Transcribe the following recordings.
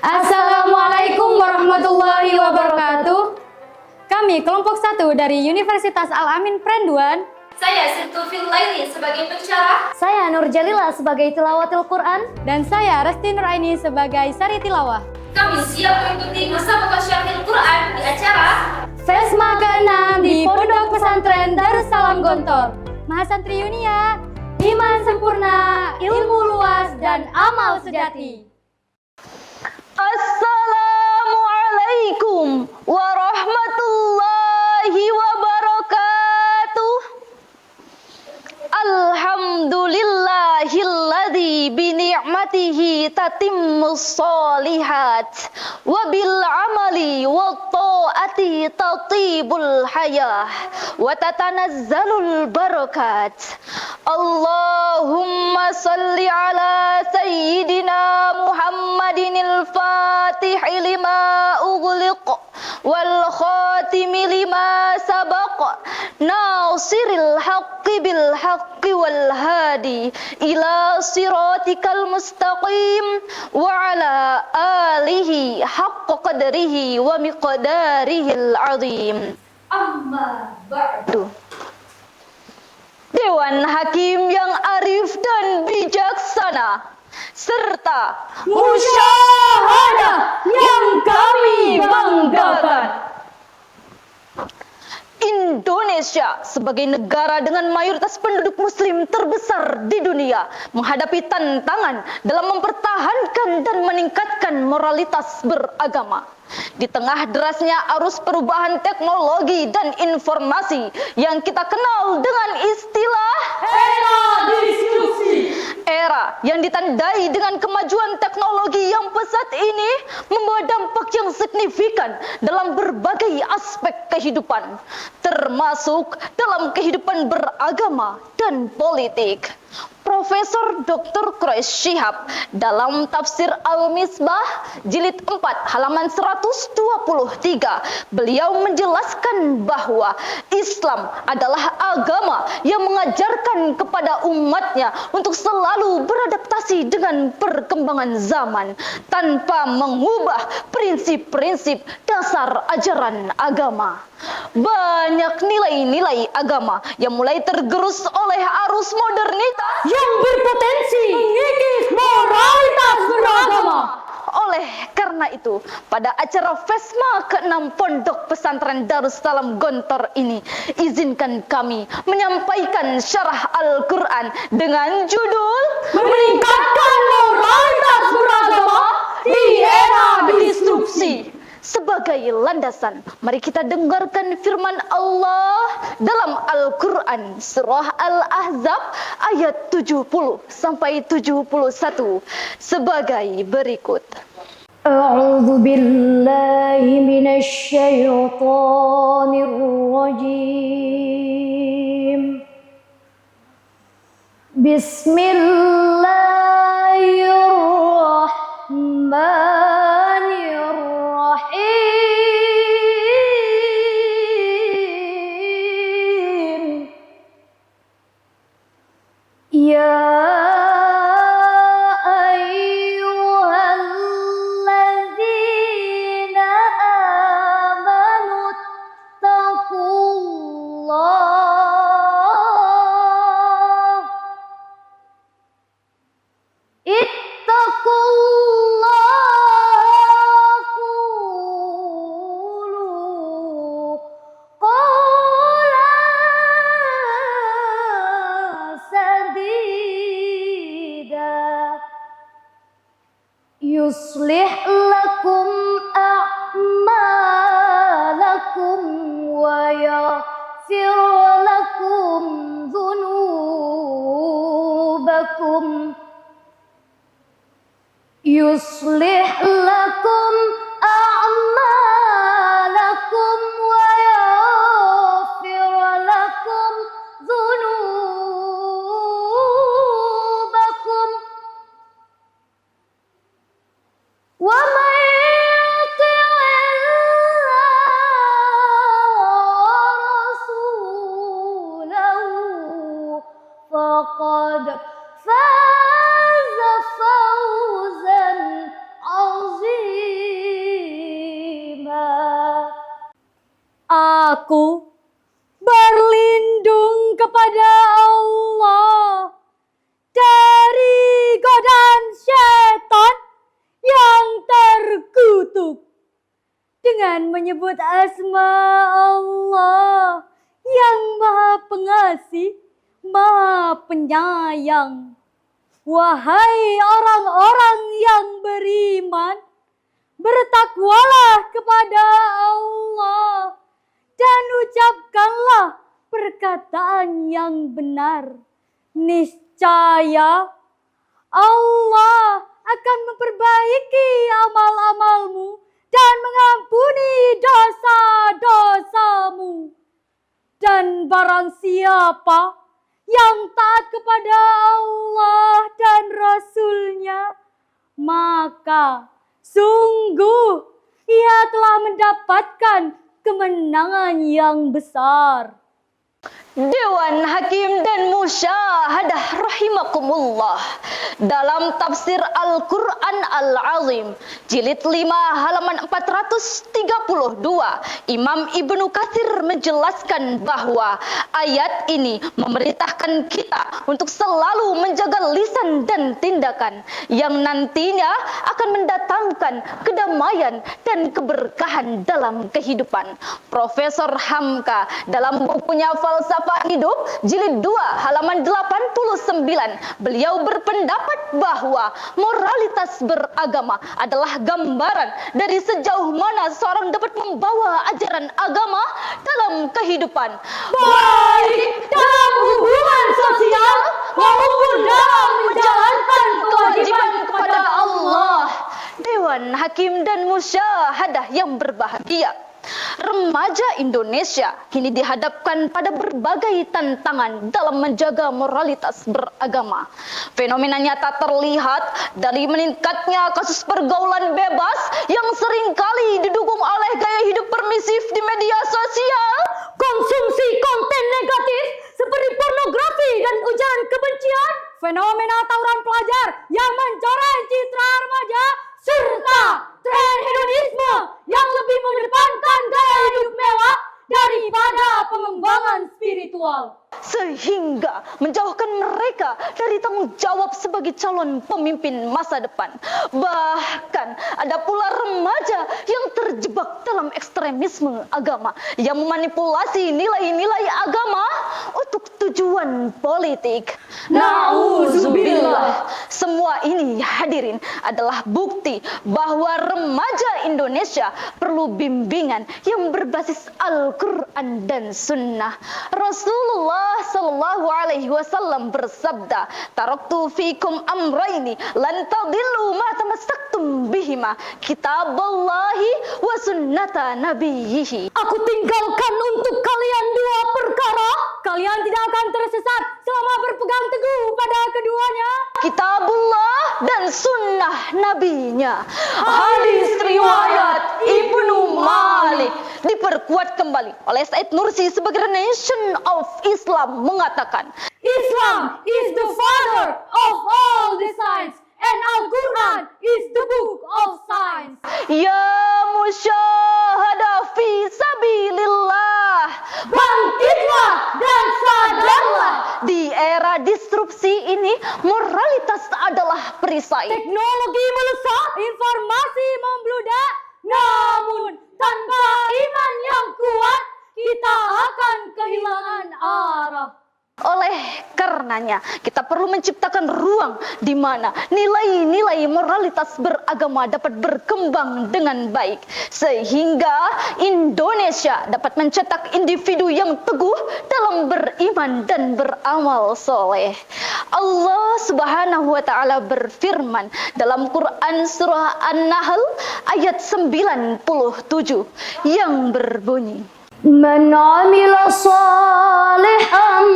Assalamualaikum warahmatullahi wabarakatuh. Kami kelompok 1 dari Universitas Al-Amin Perenduan. Saya Sirtufil Laili sebagai pensyarah. Saya Nur Jalila sebagai tilawatil Quran. Dan saya Resti Nuraini sebagai sari tilawah. Kami siap mengikuti Musabaqah Syarhil Quran di acara FESMA ke-6 di Pondok Pesantren Darussalam Gontor. Mahasantri Yunia, iman sempurna, ilmu luas, dan amal sejati. Assalamualaikum warahmatullahi wabarakatuh. Alhamdulillahilladzi bini'matihi tatimmus sholihat wa bil amali wat ta'ati tatibul hayah wa tatanazzalul barakat. Allahumma salli ala sayyidina Muhammadinil Fatih lima ughliq wal khatimi lima sabaq nasiril haqqi bil haqqi wal hadi ila siratikal mustaqim wa ala alihi haqqa qadrihi wa miqdarihil azim. Amma ba'du. Dewan Hakim yang arif dan bijaksana, serta musyahadah yang kami banggakan. Indonesia sebagai negara dengan mayoritas penduduk muslim terbesar di dunia menghadapi tantangan dalam mempertahankan dan meningkatkan moralitas beragama. Di tengah derasnya arus perubahan teknologi dan informasi yang kita kenal dengan istilah era disrupsi. Era yang ditandai dengan kemajuan teknologi yang pesat ini membawa dampak yang signifikan dalam berbagai aspek kehidupan, termasuk dalam kehidupan beragama dan politik. Profesor Dr. Quraish Shihab dalam tafsir Al-Misbah jilid 4 halaman 123 beliau menjelaskan bahwa Islam adalah agama yang mengajarkan kepada umatnya untuk selalu beradaptasi dengan perkembangan zaman tanpa mengubah prinsip-prinsip dasar ajaran agama. Banyak nilai-nilai agama yang mulai tergerus oleh arus modernitas yang berpotensi mengikis moralitas beragama. Oleh karena itu, pada acara FESMA ke-6 Pondok Pesantren Darussalam Gontor ini, izinkan kami menyampaikan syarah Al-Quran dengan judul Meningkatkan moralitas beragama di era disrupsi. Sebagai landasan, mari kita dengarkan firman Allah dalam Al-Quran surah Al-Ahzab ayat 70 sampai 71 sebagai berikut. A'udzu billahi minasy syaithanir rajim. Bismillahirrahmanirrahim. Ya ayyuhalladzina amanu taqullaha qulu qawlan sadida yuslih lakum a'malakum wa yaghfir lakum dhunubakum yuslih lakum a'malakum wa yaghfir lakum dhunubakum wa may yuti'illaha wa rasulahu faqad faza fawzan azima. dengan menyebut asma Allah yang Maha Pengasih, Maha Penyayang. Wahai orang-orang yang beriman, bertakwalah kepada Allah dan ucapkanlah perkataan yang benar. Niscaya Allah akan memperbaiki amal-amalmu dan mengampuni dosa-dosamu. Dan barang siapa yang taat kepada Allah dan Rasul-Nya, maka sungguh ia telah mendapatkan kemenangan yang besar. Dewan Hakim dan Musyahadah rahimakumullah. Dalam tafsir Al-Quran Al-Azim jilid 5 halaman 432, Imam Ibnu Katsir menjelaskan bahwa ayat ini memerintahkan kita untuk selalu menjaga lisan dan tindakan yang nantinya akan mendatangkan kedamaian dan keberkahan dalam kehidupan. Profesor Hamka dalam bukunya Falsafah Hidup jilid 2 halaman 89, beliau berpendapat bahwa moralitas beragama adalah gambaran dari sejauh mana seorang dapat membawa ajaran agama dalam kehidupan, baik dalam hubungan sosial maupun dalam menjalankan kewajiban kepada Allah. Dewan Hakim dan Musyahadah yang berbahagia, remaja Indonesia kini dihadapkan pada berbagai tantangan dalam menjaga moralitas beragama. Fenomena nyata terlihat dari meningkatnya kasus pergaulan bebas yang seringkali didukung oleh gaya hidup permisif di media sosial, konsumsi konten negatif seperti pornografi dan ujaran kebencian, fenomena tawuran pelajar yang mencoreng citra remaja, serta tren hedonisme yang lebih mengedepankan gaya hidup mewah daripada pengembangan spiritual, sehingga menjauhkan mereka dari tanggung jawab sebagai calon pemimpin masa depan. Bahkan ada pula remaja yang terjebak dalam ekstremisme agama yang memanipulasi nilai-nilai agama untuk tujuan politik. Nauzubillah. Semua ini, hadirin, adalah bukti bahwa remaja Indonesia perlu bimbingan yang berbasis Al-Quran dan Sunnah. Rasulullah Sallallahu Alaihi Wasallam bersabda, "Taraktu fikum amraini lan tadillu ma tamassaktum bihima, kitaballahi wa sunnata nabiyhi." Aku tinggalkan untuk kalian dua perkara, kalian tidak akan tersesat selama berpegang teguh pada keduanya, kitabullah dan sunnah nabinya. Hadis riwayat Ibnu Malik diperkuat kembali oleh Said Nursi sebagai Nation of Islam mengatakan, Islam is the father of all the science and Al-Quran is the book of science. Ya musyahadah fi sabilillah, bangkitlah dan sadarlah. Di era disrupsi ini, moralitas adalah perisai. Teknologi melesat, informasi membludak, namun tanpa iman yang kuat, kita akan kehilangan arah. Oleh karenanya, kita perlu menciptakan ruang di mana nilai-nilai moralitas beragama dapat berkembang dengan baik, sehingga Indonesia dapat mencetak individu yang teguh dalam beriman dan beramal soleh. Allah Subhanahu wa Ta'ala berfirman dalam Quran Surah An-Nahl ayat 97 yang berbunyi, Man amila salihan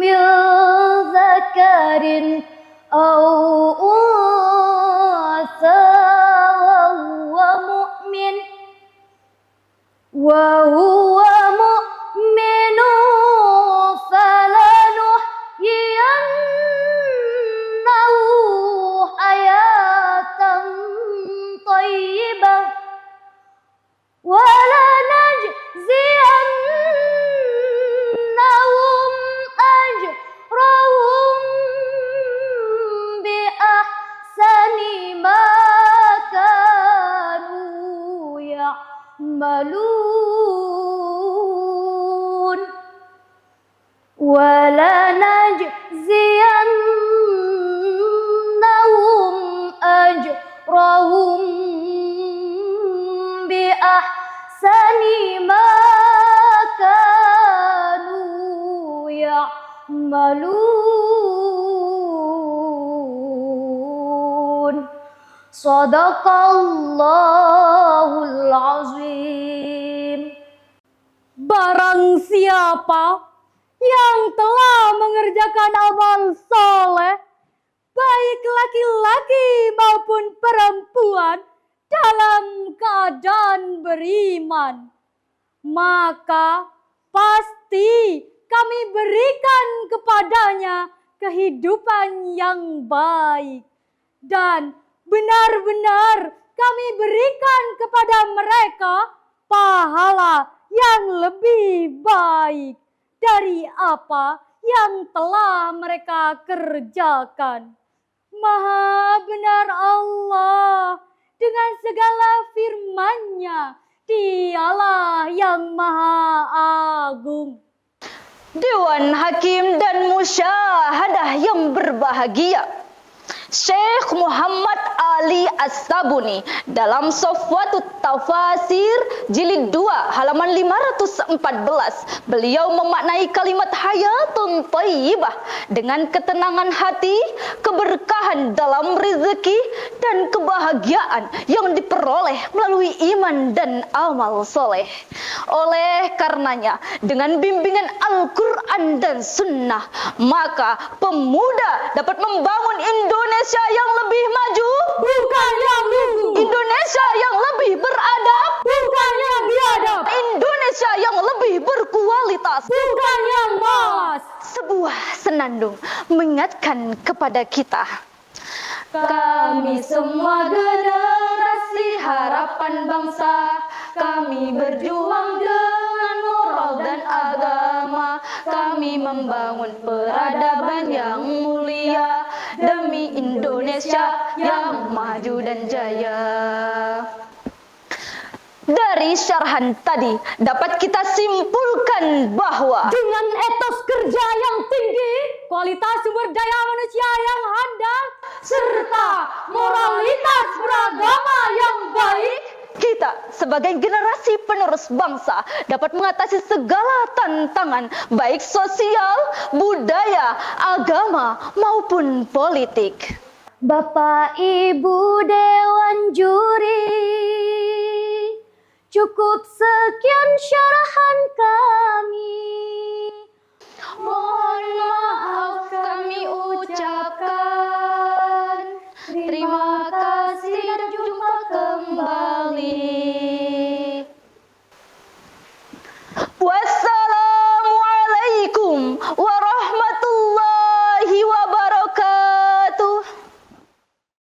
min zakarin aw unsa wa huwa mu'minun falanuhyiyannahu hayatan thayyibah walanajziyannahum ajrahum bi يعملون ولنجزينهم أجرهم بأحسن ما كانوا يعملون Sadaqallahul azim. Barang siapa yang telah mengerjakan amal soleh, baik laki-laki maupun perempuan, dalam keadaan beriman, maka pasti kami berikan kepadanya kehidupan yang baik, dan benar-benar kami berikan kepada mereka pahala yang lebih baik dari apa yang telah mereka kerjakan. Maha benar Allah dengan segala firman-Nya, Dialah yang Maha Agung. Dewan Hakim dan Musyahadah yang berbahagia, Syekh Muhammad Ali As-Sabuni dalam Safwatut Tafasir jilid 2 halaman 514, beliau memaknai kalimat hayatun thayyibah dengan ketenangan hati, keberkahan dalam rezeki, dan kebahagiaan yang diperoleh melalui iman dan amal soleh. Oleh karenanya, dengan bimbingan Al-Quran dan Sunnah, maka pemuda dapat membangun Indonesia yang lebih maju, Bukan yang lugu, Indonesia yang lebih beradab, bukan yang biadab, Indonesia yang lebih berkualitas. bukan yang malas. Sebuah senandung mengingatkan kepada kita, kami semua generasi harapan bangsa, kami berjuang dengan moral dan agama, kami membangun peradaban yang mulia demi Indonesia yang maju dan jaya. Dari syarahan tadi dapat kita simpulkan bahwa Dengan etos kerja yang tinggi, kualitas sumber daya manusia yang handal, serta moralitas beragama yang baik, kita sebagai generasi penerus bangsa dapat mengatasi segala tantangan baik sosial, budaya, agama maupun politik. Bapak Ibu Dewan Juri, cukup sekian syarahan kami.